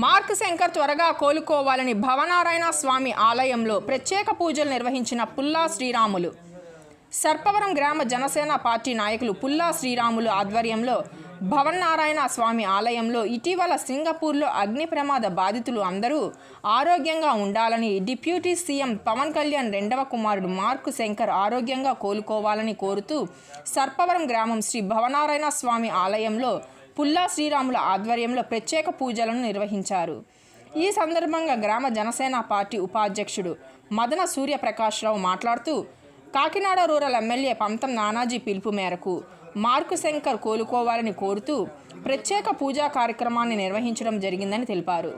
Mark Shankar త్వరగా కోలుకోవాలని భవనారాయణ స్వామి ఆలయంలో ప్రత్యేక పూజలు నిర్వహించిన పుల్లా శ్రీరాములు. సర్పవరం గ్రామ జనసేన పార్టీ నాయకులు పుల్లా శ్రీరాములు ఆధ్వర్యంలో భవనారాయణ స్వామి ఆలయంలో ఇటీవల సింగపూర్లో అగ్ని ప్రమాద బాధితులు అందరూ ఆరోగ్యంగా ఉండాలని, డిప్యూటీ సీఎం పవన్ కళ్యాణ్ రెండవ కుమారుడు మార్క్ శంకర్ ఆరోగ్యంగా కోలుకోవాలని కోరుతూ సర్పవరం గ్రామం శ్రీ భవనారాయణ స్వామి ఆలయంలో పుల్లా శ్రీరాముల ఆధ్వర్యంలో ప్రత్యేక పూజలను నిర్వహించారు. ఈ సందర్భంగా గ్రామ జనసేన పార్టీ ఉపాధ్యక్షుడు మదన సూర్యప్రకాశ్రావు మాట్లాడుతూ, కాకినాడ రూరల్ ఎమ్మెల్యే పంతం నానాజీ పిలుపు మేరకు మార్క్ శంకర్ కోలుకోవాలని కోరుతూ ప్రత్యేక పూజా కార్యక్రమాన్ని నిర్వహించడం జరిగిందని తెలిపారు.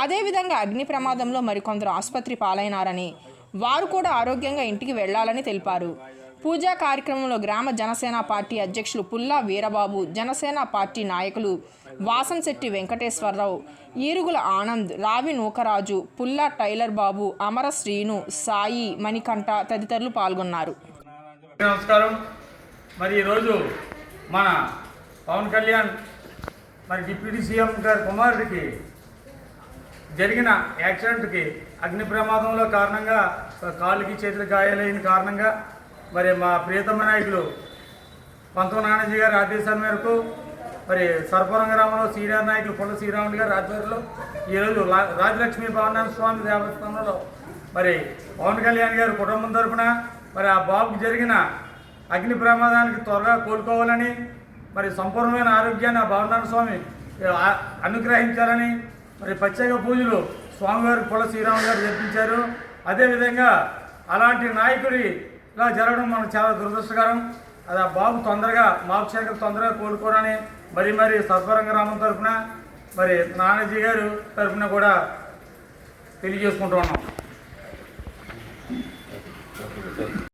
అదేవిధంగా అగ్ని ప్రమాదంలో మరికొందరు ఆసుపత్రి పాలైనారని, వారు కూడా ఆరోగ్యంగా ఇంటికి వెళ్లాలని తెలిపారు. పూజా కార్యక్రమంలో గ్రామ జనసేన పార్టీ అధ్యక్షులు పుల్లా వీరబాబు, జనసేన పార్టీ నాయకులు వాసంశెట్టి వెంకటేశ్వరరావు, ఈరుగుల ఆనంద్, రావి నూకరాజు, పుల్లా టైలర్ బాబు, అమర శ్రీను, సాయి, మణికంఠ తదితరులు పాల్గొన్నారు. నమస్కారం. మరి ఈరోజు మన పవన్ కళ్యాణ్ మరి డిప్యూటీ సీఎం గారి కుమారుడికి జరిగిన యాక్సిడెంట్కి అగ్ని ప్రమాదంలో కారణంగా కాలుకి చేతులు గాయాలైన కారణంగా మరి మా ప్రియతమ నాయకులు పంతం నానాజీ గారి ఆదేశాల మేరకు మరి సర్పవరం గ్రామంలో సీనియర్ నాయకులు పుల్ల శ్రీరాములు గారి ఆధ్వర్యంలో ఈరోజు రాజలక్ష్మి భవనారాయణ స్వామి దేవస్థానంలో మరి పవన్ కళ్యాణ్ గారి కుటుంబం తరఫున మరి ఆ బాబుకి జరిగిన అగ్ని ప్రమాదానికి త్వరగా కోలుకోవాలని, మరి సంపూర్ణమైన ఆరోగ్యాన్ని ఆ భవనారాయణ స్వామి అనుగ్రహించాలని మరి ప్రత్యేక పూజలు స్వామివారి పుల్ల శ్రీరాములు గారు జరిపించారు. అదేవిధంగా అలాంటి నాయకుడి ఇలా జరగడం మనకు చాలా దురదృష్టకరం. అది ఆ బాబు తొందరగా మార్క్ శంకర్ తొందరగా కోలుకోరని మరి సర్పవరం గ్రామం తరఫున మరి నానాజీ గారు తరఫున కూడా తెలియజేసుకుంటూ ఉన్నాం.